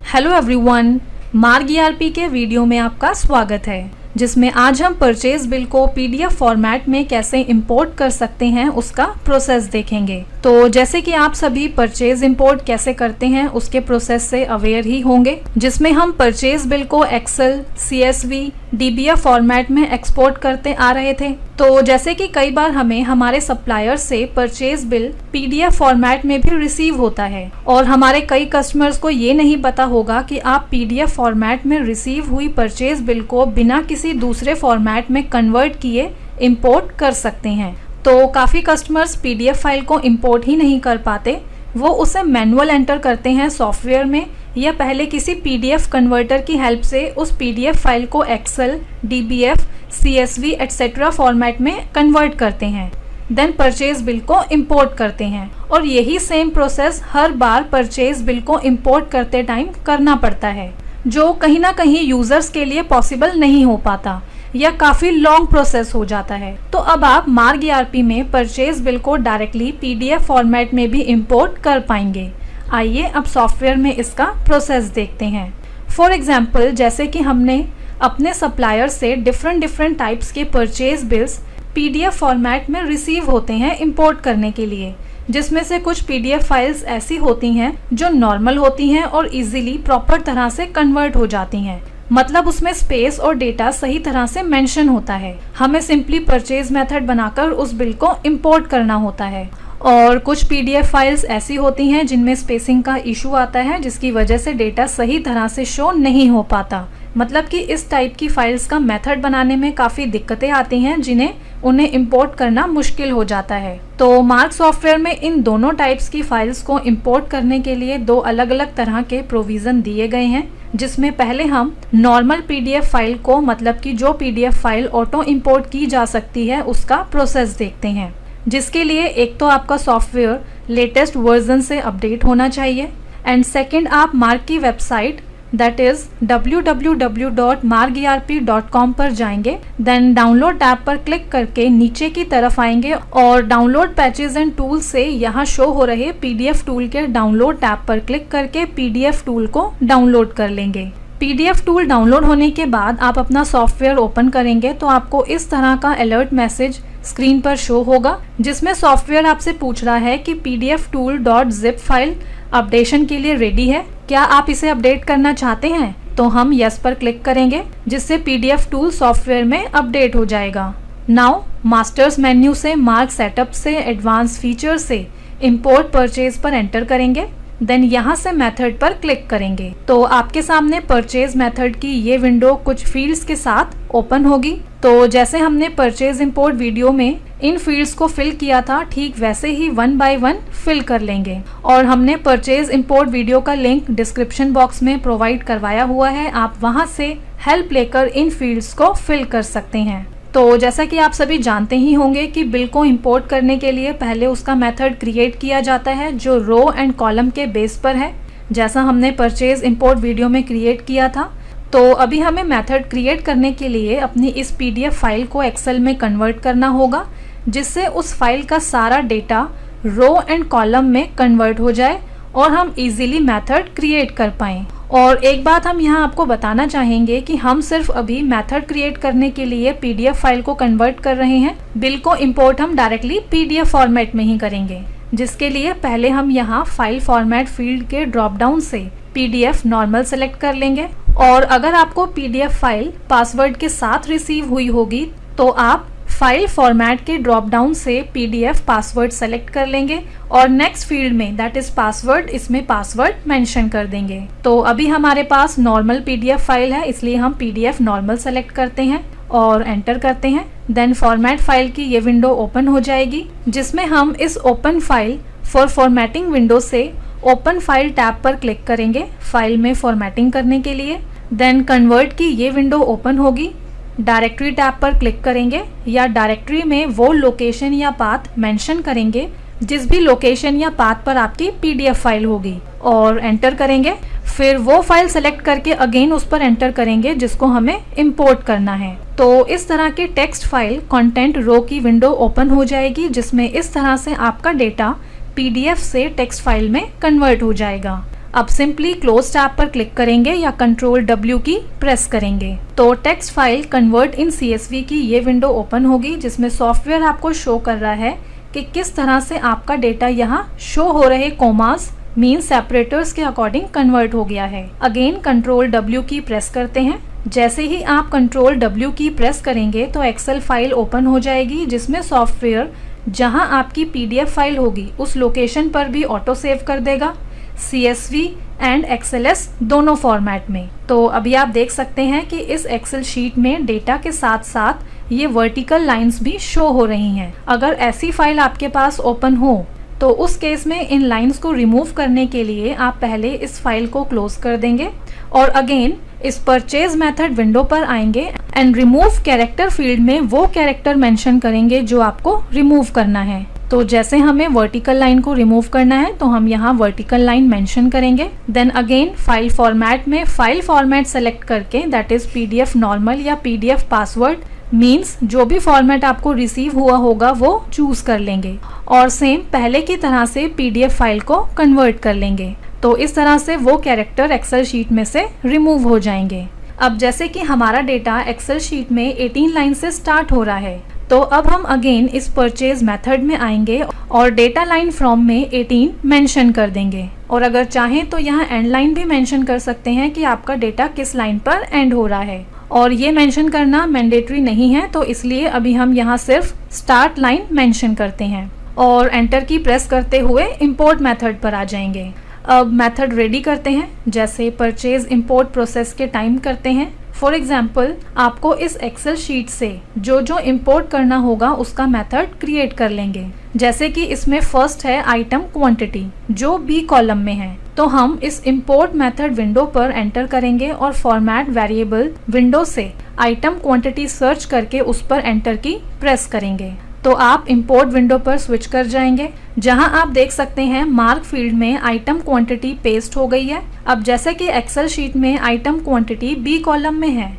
Hello everyone, मार्ग ERP के video में आपका स्वागत है, जिसमें आज हम परचेज बिल को पीडीएफ फॉर्मेट में कैसे इंपोर्ट कर सकते हैं उसका प्रोसेस देखेंगे। तो जैसे कि आप सभी परचेज इंपोर्ट कैसे करते हैं उसके प्रोसेस से अवेयर ही होंगे, जिसमें हम परचेज बिल को एक्सेल, सीएसवी, डीबीएफ फॉर्मेट में एक्सपोर्ट करते आ रहे थे। तो जैसे कि कई बार हमें हमारे सप्लायर से परचेज बिल पीडीएफ फॉर्मेट में भी रिसीव होता है और हमारे कई कस्टमर्स को ये नहीं पता होगा कि आप पीडीएफ फॉर्मेट में रिसीव हुई परचेज बिल को बिना किसी दूसरे फॉर्मेट में कन्वर्ट किए इंपोर्ट कर सकते हैं। तो काफ़ी कस्टमर्स पीडीएफ फाइल को इंपोर्ट ही नहीं कर पाते, वो उसे मैनुअल एंटर करते हैं सॉफ्टवेयर में या पहले किसी पीडीएफ कन्वर्टर की हेल्प से उस पीडीएफ फाइल को Excel, DBF, CSV etcetera format में कन्वर्ट करते हैं, देन परचेज बिल को इंपोर्ट करते हैं। और यही सेम प्रोसेस हर बार परचेज बिल को इंपोर्ट करते टाइम करना पड़ता है, जो कहीं ना कहीं यूजर्स के लिए पॉसिबल नहीं हो पाता या काफी लॉन्ग प्रोसेस हो जाता है। तो अब आप मार्ग ईआरपी में परचेज बिल को डायरेक्टली पीडीएफ फॉर्मेट में भी इंपोर्ट कर पाएंगे। आइए अब सॉफ्टवेयर में इसका प्रोसेस देखते हैं। फॉर एग्जाम्पल, जैसे कि हमने अपने सप्लायर से डिफरेंट टाइप्स के परचेज बिल्स पीडीएफ फॉर्मेट में रिसीव होते हैं इंपोर्ट करने के लिए, जिसमें से कुछ पीडीएफ फाइल्स ऐसी होती हैं जो नॉर्मल होती हैं और इजीली प्रॉपर तरह से कन्वर्ट हो जाती हैं, मतलब उसमें स्पेस और डेटा सही तरह से मेंशन होता है। हमें सिंपली परचेज मेथड बनाकर उस बिल को इंपोर्ट करना होता है। और कुछ पीडीएफ फाइल्स ऐसी होती हैं जिनमें स्पेसिंग का इशू आता है, जिसकी वजह से डेटा सही तरह से शो नहीं हो पाता, मतलब कि इस टाइप की फाइल्स का मेथड बनाने में काफ़ी दिक्कतें आती हैं, जिन्हें उन्हें इंपोर्ट करना मुश्किल हो जाता है। तो मार्ग सॉफ्टवेयर में इन दोनों टाइप्स की फाइल्स को इंपोर्ट करने के लिए दो अलग अलग तरह के प्रोविज़न दिए गए हैं, जिसमें पहले हम नॉर्मल पीडीएफ फाइल को, मतलब कि जो पीडीएफ फाइल ऑटो इंपोर्ट की जा सकती है, उसका प्रोसेस देखते हैं, जिसके लिए एक तो आपका सॉफ्टवेयर लेटेस्ट वर्जन से अपडेट होना चाहिए एंड सेकंड आप मार्ग की वेबसाइट दैट इज www.margerp.com पर जाएंगे। देन डाउनलोड टैब पर क्लिक करके नीचे की तरफ आएंगे और डाउनलोड पैचेज एंड टूल से यहाँ शो हो रहे पीडीएफ टूल के डाउनलोड टैब पर क्लिक करके पीडीएफ टूल को डाउनलोड कर लेंगे। पीडीएफ टूल डाउनलोड होने के बाद आप अपना सॉफ्टवेयर ओपन करेंगे तो आपको इस तरह का अलर्ट मैसेज स्क्रीन पर शो होगा, जिसमें सॉफ्टवेयर आपसे पूछ रहा है कि PDF tool .zip file updation के लिए रेडी है, क्या आप इसे अपडेट करना चाहते हैं? तो हम यस पर क्लिक करेंगे, जिससे पीडीएफ टूल सॉफ्टवेयर में अपडेट हो जाएगा। नाउ मास्टर्स मेन्यू से मार्ग सेटअप से एडवांस फीचर से इंपोर्ट परचेज पर एंटर करेंगे, देन यहाँ से मेथड पर क्लिक करेंगे तो आपके सामने परचेज मेथड की ये विंडो कुछ फील्ड्स के साथ ओपन होगी। तो जैसे हमने परचेज इंपोर्ट वीडियो में इन फील्ड्स को फिल किया था, ठीक वैसे ही 1 बाय 1 फिल कर लेंगे। और हमने परचेज इंपोर्ट वीडियो का लिंक डिस्क्रिप्शन बॉक्स में प्रोवाइड करवाया हुआ है, आप वहां से हेल्प लेकर इन फील्ड्स को फिल कर सकते हैं। तो जैसा कि आप सभी जानते ही होंगे कि बिल को इंपोर्ट करने के लिए पहले उसका मेथड क्रिएट किया जाता है जो रो एंड कॉलम के बेस पर है, जैसा हमने परचेज इंपोर्ट वीडियो में क्रिएट किया था। तो अभी हमें मेथड क्रिएट करने के लिए अपनी इस पीडीएफ फाइल को एक्सेल में कन्वर्ट करना होगा, जिससे उस फाइल का सारा डेटा रो एंड कॉलम में कन्वर्ट हो जाए और हम इजीली मेथड क्रिएट कर पाएं। और एक बात हम यहाँ आपको बताना चाहेंगे कि हम सिर्फ अभी मेथड क्रिएट करने के लिए पीडीएफ फाइल को कन्वर्ट कर रहे हैं, बिल को इंपोर्ट हम डायरेक्टली पीडीएफ फॉर्मेट में ही करेंगे, जिसके लिए पहले हम यहाँ फाइल फॉर्मेट फील्ड के ड्रॉप डाउन से पीडीएफ नॉर्मल सेलेक्ट कर लेंगे। और अगर आपको पीडीएफ फाइल पासवर्ड के साथ रिसीव हुई होगी तो आप फाइल फॉर्मेट के ड्रॉप डाउन से पीडीएफ पासवर्ड सेलेक्ट कर लेंगे और नेक्स्ट फील्ड में दैट इज पासवर्ड, इसमें पासवर्ड मेंशन कर देंगे। तो अभी हमारे पास नॉर्मल पीडीएफ फाइल है, इसलिए हम पीडीएफ नॉर्मल सेलेक्ट करते हैं और एंटर करते हैं। देन फॉर्मेट फाइल की ये विंडो ओपन हो जाएगी, जिसमें हम इस open file for formatting window से ओपन फाइल टैब पर क्लिक करेंगे फाइल में फॉर्मेटिंग करने के लिए। देन कन्वर्ट की ये विंडो ओपन होगी, डायरेक्टरी टैब पर क्लिक करेंगे या डायरेक्टरी में वो लोकेशन या पाथ मेंशन करेंगे जिस भी लोकेशन या पाथ पर आपकी पीडीएफ फाइल होगी और एंटर करेंगे। फिर वो फाइल सेलेक्ट करके अगेन उस पर एंटर करेंगे जिसको हमें इंपोर्ट करना है। तो इस तरह की टेक्स्ट फाइल कंटेंट रो की विंडो ओपन हो जाएगी, जिसमें इस तरह से आपका डेटा पीडीएफ से टेक्स्ट फाइल में कन्वर्ट हो जाएगा। अब सिंपली क्लोज टैब पर क्लिक करेंगे या कंट्रोल W की प्रेस करेंगे तो text file convert in CSV की ये विंडो ओपन होगी, जिसमें सॉफ्टवेयर आपको शो कर रहा है कि किस तरह से आपका डेटा यहाँ शो हो रहे कोमास मीन सेपरेटर्स के अकॉर्डिंग कन्वर्ट हो गया है। अगेन कंट्रोल W की प्रेस करते हैं। जैसे ही आप कंट्रोल W की प्रेस करेंगे तो एक्सेल फाइल ओपन हो जाएगी, जिसमें सॉफ्टवेयर जहां आपकी PDF फाइल होगी उस लोकेशन पर भी ऑटो सेव कर देगा, CSV एंड XLS दोनों फॉर्मेट में। तो अभी आप देख सकते हैं कि इस एक्सेल शीट में डेटा के साथ साथ ये वर्टिकल लाइंस भी शो हो रही हैं। अगर ऐसी फाइल आपके पास ओपन हो तो उस केस में इन लाइंस को रिमूव करने के लिए आप पहले इस फाइल को क्लोज कर देंगे और अगेन इस परचेज मेथड विंडो पर आएंगे एंड रिमूव कैरेक्टर फील्ड में वो कैरेक्टर मेंशन करेंगे जो आपको रिमूव करना है। तो जैसे हमें वर्टिकल लाइन को रिमूव करना है तो हम यहाँ वर्टिकल लाइन मेंशन करेंगे। देन अगेन फाइल फॉर्मेट में फाइल फॉर्मेट सेलेक्ट करके दैट इज PDF नॉर्मल या PDF पासवर्ड मीन्स जो भी फॉर्मेट आपको रिसीव हुआ होगा वो चूज कर लेंगे और सेम पहले की तरह से PDF फाइल को कन्वर्ट कर लेंगे। तो इस तरह से वो कैरेक्टर एक्सेल शीट में से रिमूव हो जाएंगे। अब जैसे कि हमारा डेटा एक्सेल शीट में 18 लाइन से स्टार्ट हो रहा है तो अब हम अगेन इस परचेज मेथड में आएंगे और डेटा लाइन फ्रॉम में 18 मेंशन कर देंगे और अगर चाहें तो यहाँ एंड लाइन भी मेंशन कर सकते हैं कि आपका डेटा किस लाइन पर एंड हो रहा है और ये मेंशन करना मैंडेटरी नहीं है, तो इसलिए अभी हम यहाँ सिर्फ स्टार्ट लाइन मेंशन करते हैं और एंटर की प्रेस करते हुए इंपोर्ट मेथड पर आ जाएंगे। अब मेथड रेडी करते हैं, जैसे परचेज इंपोर्ट प्रोसेस के टाइम करते हैं। फॉर एग्जाम्पल आपको इस एक्सेल शीट से जो जो इंपोर्ट करना होगा उसका मेथड क्रिएट कर लेंगे। जैसे कि इसमें फर्स्ट है आइटम क्वांटिटी जो B कॉलम में है, तो हम इस इंपोर्ट मेथड विंडो पर एंटर करेंगे और फॉर्मेट वेरिएबल विंडो से आइटम क्वांटिटी सर्च करके उस पर एंटर की प्रेस करेंगे तो आप इंपोर्ट विंडो पर स्विच कर जाएंगे, जहां आप देख सकते हैं मार्क फील्ड में आइटम क्वांटिटी पेस्ट हो गई है। अब जैसे कि एक्सेल शीट में आइटम क्वांटिटी B कॉलम में है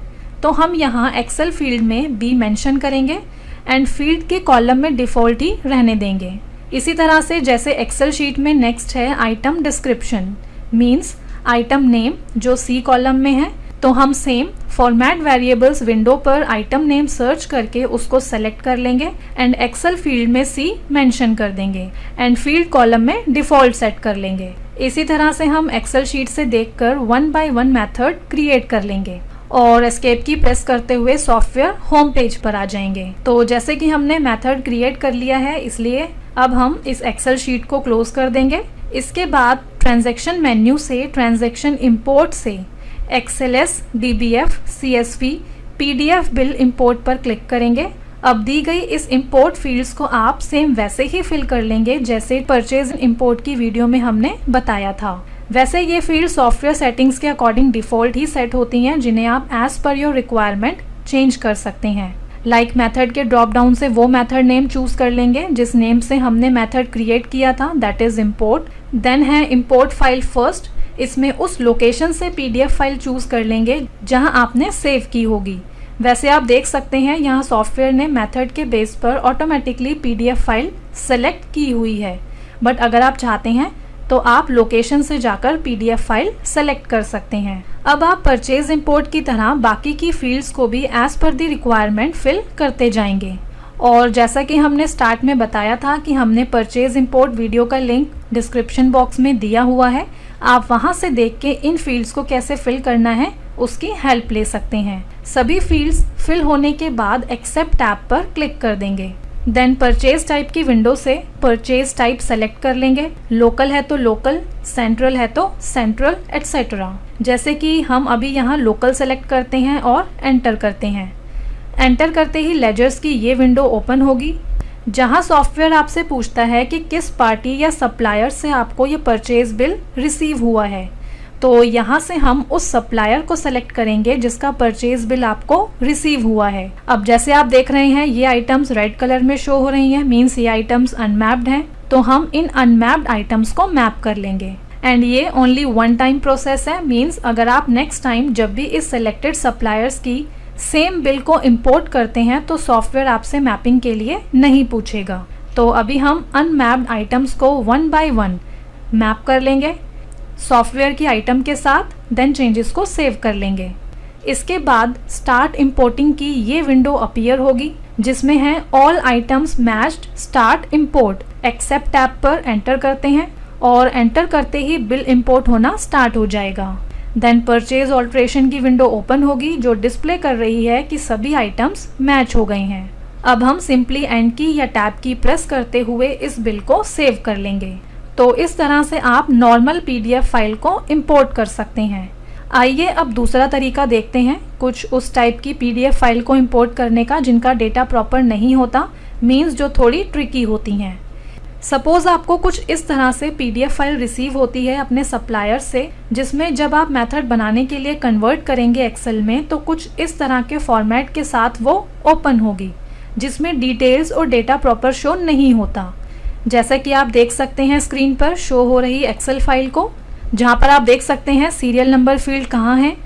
तो हम यहां एक्सेल फील्ड में B मेंशन करेंगे एंड फील्ड के कॉलम में डिफॉल्ट ही रहने देंगे। इसी तरह से जैसे एक्सेल शीट में नेक्स्ट है item description means item name जो C कॉलम में है, तो हम सेम फॉर्मेट वेरिएबल्स विंडो पर आइटम नेम सर्च करके उसको सेलेक्ट कर लेंगे एंड एक्सेल फील्ड में C मेंशन कर देंगे एंड फील्ड कॉलम में डिफॉल्ट सेट कर लेंगे। इसी तरह से हम एक्सेल शीट से देखकर 1 by 1 मेथड क्रिएट कर लेंगे और एस्केप की प्रेस करते हुए सॉफ्टवेयर होम पेज पर आ जाएंगे। तो जैसे कि हमने मेथड क्रिएट कर लिया है इसलिए अब हम इस एक्सेल शीट को क्लोज कर देंगे। इसके बाद ट्रांजैक्शन मेन्यू से ट्रांजैक्शन इंपोर्ट से XLS, DBF, CSV, PDF bill import पर क्लिक करेंगे। अब दी गई इस इंपोर्ट फील्ड्स को आप सेम वैसे ही फिल कर लेंगे जैसे परचेज इंपोर्ट की वीडियो में हमने बताया था। वैसे ये फील्ड सॉफ्टवेयर सेटिंग्स के अकॉर्डिंग डिफॉल्ट ही सेट होती हैं, जिन्हें आप as per your requirement change कर सकते हैं। लाइक मेथड के ड्रॉप डाउन से वो मेथड नेम चूज कर लेंगे जिस नेम से हमने मेथड क्रिएट किया था, दैट इज इंपोर्ट। देन है इंपोर्ट फाइल फर्स्ट, इसमें उस लोकेशन से PDF फाइल चूज कर लेंगे जहां आपने सेव की होगी। वैसे आप देख सकते हैं यहाँ सॉफ्टवेयर ने मेथड के बेस पर ऑटोमेटिकली PDF फाइल सेलेक्ट की हुई है, बट अगर आप चाहते हैं तो आप लोकेशन से जाकर PDF फाइल सेलेक्ट कर सकते हैं। अब आप परचेज इंपोर्ट की तरह बाकी की फील्ड्स को भी as per the requirement fill करते जाएंगे। और जैसा कि हमने स्टार्ट में बताया था कि हमने परचेज इंपोर्ट वीडियो का लिंक डिस्क्रिप्शन बॉक्स में दिया हुआ है, आप वहां से देख के इन फील्ड्स को कैसे फिल करना है उसकी हेल्प ले सकते हैं। सभी फील्ड्स फिल होने के बाद एक्सेप्ट टैब पर क्लिक कर देंगे। देन परचेज टाइप की विंडो से परचेज टाइप सेलेक्ट कर लेंगे। लोकल है तो लोकल, सेंट्रल है तो सेंट्रल एटसेट्रा। जैसे कि हम अभी यहाँ लोकल सेलेक्ट करते हैं और एंटर करते हैं। एंटर करते ही लेजर्स की ये विंडो ओपन होगी जहां सॉफ्टवेयर आपसे पूछता है कि किस पार्टी या सप्लायर से आपको ये परचेज बिल रिसीव हुआ है। तो यहाँ से हम उस सप्लायर को सेलेक्ट करेंगे जिसका परचेज बिल आपको रिसीव हुआ है। अब जैसे आप देख रहे हैं ये आइटम्स रेड कलर में शो हो रही हैं, मीन्स ये आइटम्स अनमैप्ड हैं, तो हम इन अनमैप्ड आइटम्स को मैप कर लेंगे। एंड ये ओनली वन टाइम प्रोसेस है, मीन्स अगर आप नेक्स्ट टाइम जब भी इस सिलेक्टेड सप्लायर्स की सेम बिल को इंपोर्ट करते हैं तो सॉफ्टवेयर आपसे मैपिंग के लिए नहीं पूछेगा। तो अभी हम अनमैप्ड आइटम्स को 1 by 1 मैप कर लेंगे। सॉफ्टवेयर की आइटम के साथ, देन चेंजेस को सेव कर लेंगे। इसके बाद स्टार्ट इंपोर्टिंग की ये विंडो अपीयर होगी जिसमें है all items matched start import. Except tab पर एंटर करते हैं और एंटर करते ही बिल इंपोर्ट होना स्टार्ट हो जाएगा। देन परचेज ऑल्ट्रेशन की विंडो ओपन होगी जो डिस्प्ले कर रही है कि सभी आइटम्स मैच हो गई हैं। अब हम सिंपली एंड की या टैब की प्रेस करते हुए इस बिल को सेव कर लेंगे। तो इस तरह से आप नॉर्मल PDF फाइल को इंपोर्ट कर सकते हैं। आइए अब दूसरा तरीका देखते हैं, कुछ उस टाइप की PDF फाइल को इंपोर्ट करने का जिनका डेटा प्रॉपर नहीं होता, मीन्स जो थोड़ी ट्रिकी होती हैं। सपोज आपको कुछ इस तरह से PDF फाइल रिसीव होती है अपने सप्लायर से, जिसमें जब आप मेथड बनाने के लिए कन्वर्ट करेंगे एक्सेल में तो कुछ इस तरह के फॉर्मेट के साथ वो ओपन होगी जिसमें डिटेल्स और डेटा प्रॉपर शो नहीं होता। जैसा कि आप देख सकते हैं स्क्रीन पर शो हो रही एक्सेल फाइल को, जहाँ पर आप देख सकते हैं सीरियल नंबर फील्ड कहाँ है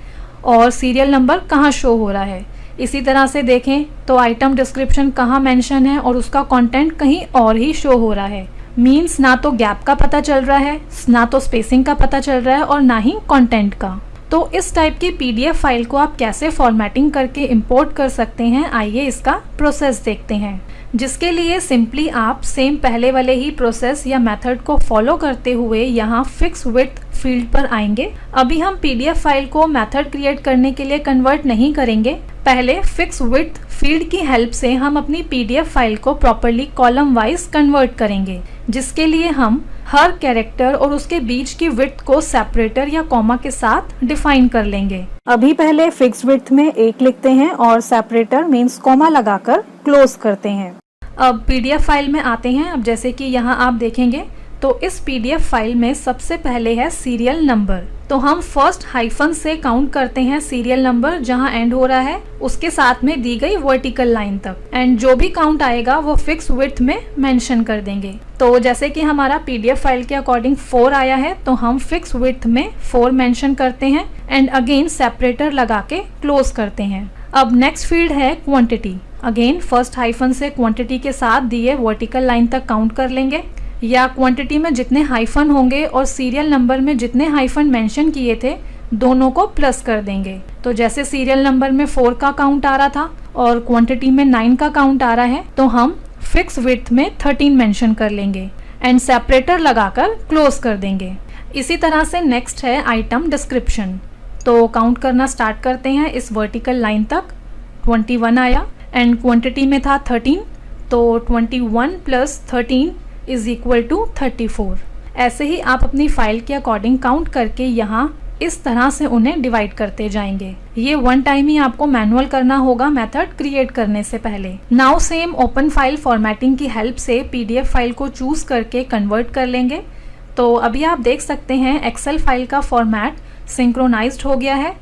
और सीरियल नंबर कहाँ शो हो रहा है। इसी तरह से देखें तो आइटम डिस्क्रिप्शन कहाँ मेंशन है और उसका कंटेंट कहीं और ही शो हो रहा है। मीन्स ना तो गैप का पता चल रहा है, ना तो स्पेसिंग का पता चल रहा है और ना ही कंटेंट का। तो इस टाइप की PDF फाइल को आप कैसे फॉर्मेटिंग करके इंपोर्ट कर सकते हैं, आइए इसका प्रोसेस देखते हैं। जिसके लिए सिंपली आप सेम पहले वाले ही प्रोसेस या मेथड को फॉलो करते हुए यहाँ फिक्स विड्थ फील्ड पर आएंगे। अभी हम PDF फाइल को मेथड क्रिएट करने के लिए कन्वर्ट नहीं करेंगे, पहले फिक्स विड्थ फील्ड की हेल्प से हम अपनी PDF फाइल को प्रॉपरली कॉलम वाइज कन्वर्ट करेंगे, जिसके लिए हम हर कैरेक्टर और उसके बीच की विड्थ को सेपरेटर या कॉमा के साथ डिफाइन कर लेंगे। अभी पहले फिक्स विड्थ में 1 लिखते हैं और सेपरेटर मीन्स कॉमा लगाकर क्लोज करते हैं। अब PDF फाइल में आते हैं। अब जैसे कि यहाँ आप देखेंगे तो इस PDF फाइल में सबसे पहले है सीरियल नंबर, तो हम फर्स्ट हाइफन से काउंट करते हैं सीरियल नंबर जहाँ एंड हो रहा है उसके साथ में दी गई वर्टिकल लाइन तक, एंड जो भी काउंट आएगा वो फिक्स विड्थ में मेंशन कर देंगे। तो जैसे कि हमारा PDF फाइल के अकॉर्डिंग 4 आया है तो हम फिक्स विड्थ में 4 मेंशन करते हैं एंड अगेन सेपरेटर लगा के क्लोज करते हैं। अब नेक्स्ट फील्ड है क्वांटिटी। अगेन फर्स्ट हाइफन से क्वांटिटी के साथ दिए वर्टिकल लाइन तक काउंट कर लेंगे, या क्वांटिटी में जितने हाइफन होंगे और सीरियल नंबर में जितने हाइफन मेंशन किए थे दोनों को प्लस कर देंगे। तो जैसे सीरियल नंबर में 4 का काउंट आ रहा था और क्वांटिटी में 9 का काउंट आ रहा है तो हम फिक्स विड्थ में 13 मेंशन कर लेंगे एंड सेपरेटर लगाकर क्लोज कर देंगे। इसी तरह से नेक्स्ट है आइटम डिस्क्रिप्शन। तो काउंट करना स्टार्ट करते हैं इस वर्टिकल लाइन तक। 21 आया एंड क्वांटिटी में था 13, तो 21 प्लस 13 इज इक्वल टू 34। ऐसे ही आप अपनी फाइल के अकॉर्डिंग काउंट करके यहाँ इस तरह से उन्हें डिवाइड करते जाएंगे। ये 1 टाइम ही आपको मैनुअल करना होगा मेथड क्रिएट करने से पहले। Now same open file formatting की हेल्प से PDF फाइल को चूज करके कन्वर्ट कर लेंगे। तो अभी आप देख सकते हैं एक्सेल फाइल का फॉर्मेट सिंक्रोनाइज्ड हो गया है।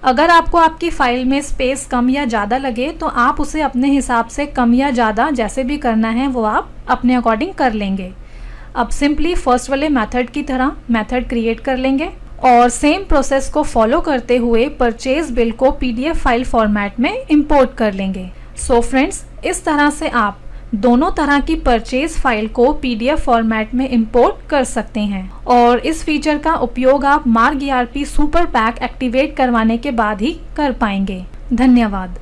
अगर आपको आपकी फाइल में स्पेस कम या ज़्यादा लगे तो आप उसे अपने हिसाब से कम या ज़्यादा जैसे भी करना है वो आप अपने अकॉर्डिंग कर लेंगे। अब सिंपली फर्स्ट वाले मेथड की तरह मेथड क्रिएट कर लेंगे और सेम प्रोसेस को फॉलो करते हुए परचेज बिल को PDF फाइल फॉर्मेट में इंपोर्ट कर लेंगे। सो फ्रेंड्स, इस तरह से आप दोनों तरह की परचेज फाइल को PDF फॉर्मेट में इंपोर्ट कर सकते हैं और इस फीचर का उपयोग आप मार्ग ERP सुपर पैक एक्टिवेट करवाने के बाद ही कर पाएंगे। धन्यवाद।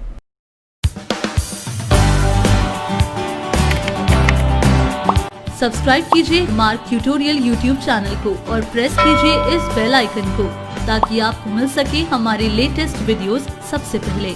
सब्सक्राइब कीजिए मार्क ट्यूटोरियल YouTube चैनल को और प्रेस कीजिए इस बेल आइकन को ताकि आपको मिल सके हमारे लेटेस्ट वीडियोस सबसे पहले।